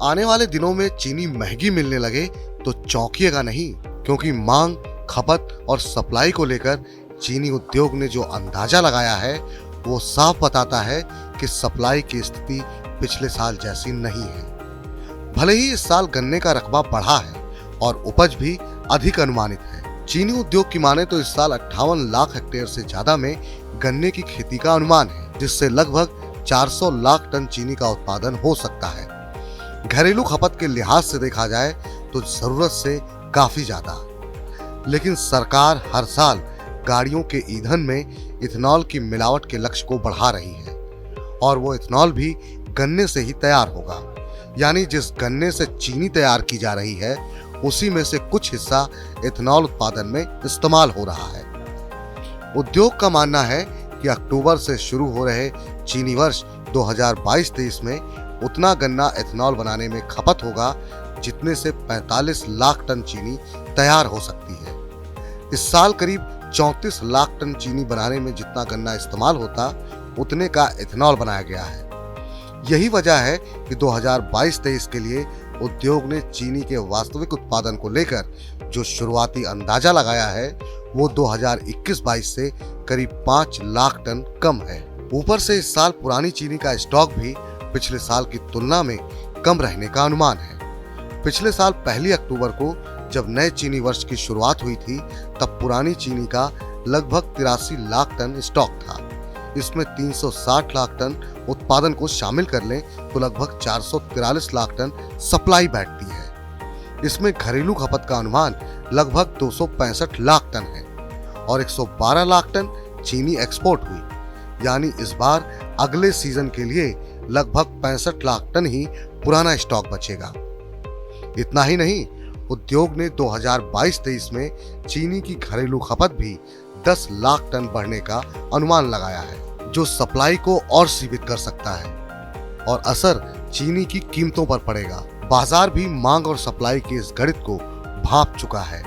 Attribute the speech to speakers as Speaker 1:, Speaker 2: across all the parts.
Speaker 1: आने वाले दिनों में चीनी महंगी मिलने लगे तो चौंकिएगा नहीं, क्योंकि मांग, खपत और सप्लाई को लेकर चीनी उद्योग ने जो अंदाजा लगाया है वो साफ बताता है कि सप्लाई की स्थिति पिछले साल जैसी नहीं है। भले ही इस साल गन्ने का रकबा बढ़ा है और उपज भी अधिक अनुमानित है। चीनी उद्योग की माने तो इस साल 58 लाख हेक्टेयर से ज्यादा में गन्ने की खेती का अनुमान है, जिससे लगभग 400 लाख टन चीनी का उत्पादन हो सकता है। घरेलू खपत के लिहाज से देखा जाए तो जरूरत से काफी ज्यादा। लेकिन सरकार हर साल गाड़ियों के ईंधन में इथेनॉल की मिलावट के लक्ष्य को बढ़ा रही है और वो इथेनॉल भी गन्ने से ही तैयार होगा, यानी जिस गन्ने से चीनी तैयार की जा रही है उसी में से कुछ हिस्सा इथेनॉल उत्पादन में इस्तेमाल हो रहा है। उद्योग का मानना है कि अक्टूबर से शुरू हो रहे चीनी वर्ष 2022-23 में उतना गन्ना इथेनॉल बनाने में खपत होगा जितने से 45 लाख टन चीनी तैयार हो सकती है। इस साल करीब 34 लाख टन चीनी बनाने में जितना गन्ना इस्तेमाल होता उतने का इथेनॉल बनाया गया है। यही वजह है कि 2022-23 के लिए उद्योग ने चीनी के वास्तविक उत्पादन को लेकर जो शुरुआती अंदाजा लगाया है वो 2021-22 से करीब 5 लाख टन कम है। ऊपर से इस साल पुरानी चीनी का स्टॉक भी पिछले साल की तुलना में कम रहने का अनुमान है। पिछले साल 1 अक्टूबर को जब नए चीनी वर्ष की शुरुआत हुई थी तब पुरानी चीनी का लगभग 83 लाख टन स्टॉक था। इसमें 360 लाख टन उत्पादन को शामिल कर लें तो लगभग 443 लाख टन सप्लाई बैठती है। इसमें घरेलू खपत का अनुमान लगभग 265 लाख टन है और 112 लाख टन चीनी एक्सपोर्ट हुई, यानी इस बार अगले सीजन के लिए लगभग 65 लाख टन ही पुराना स्टॉक बचेगा। इतना ही नहीं, उद्योग ने 2022-23 में चीनी की घरेलू खपत भी 10 लाख टन बढ़ने का अनुमान लगाया है, जो सप्लाई को और सीमित कर सकता है और असर चीनी की कीमतों पर पड़ेगा। बाजार भी मांग और सप्लाई के इस गणित को भांप चुका है।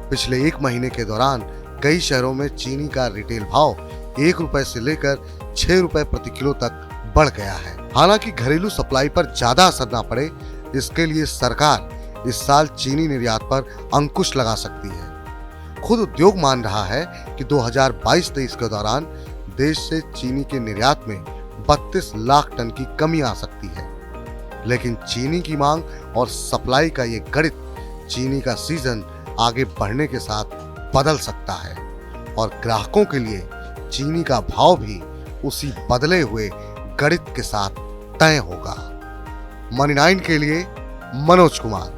Speaker 1: पिछले एक महीने के दौरान कई शहरों में चीनी का रिटेल भाव 1 रुपए से लेकर 6 रुपए प्रति किलो तक बढ़ गया है। हालांकि घरेलू सप्लाई पर ज्यादा असर न पड़े, इसके लिए सरकार इस साल चीनी निर्यात पर अंकुश लगा सकती है। खुद उद्योग मान रहा है कि 2022-23 के दौरान देश से चीनी के निर्यात में 32 लाख टन की कमी आ सकती है। लेकिन चीनी की मांग और सप्लाई का ये गणित चीनी का सीजन आगे बढ़ने के साथ बदल सकता है और ग्राहकों के लिए चीनी का भाव भी उसी बदले हुए गणित के साथ तय होगा। मनी 9 के लिए मनोज कुमार।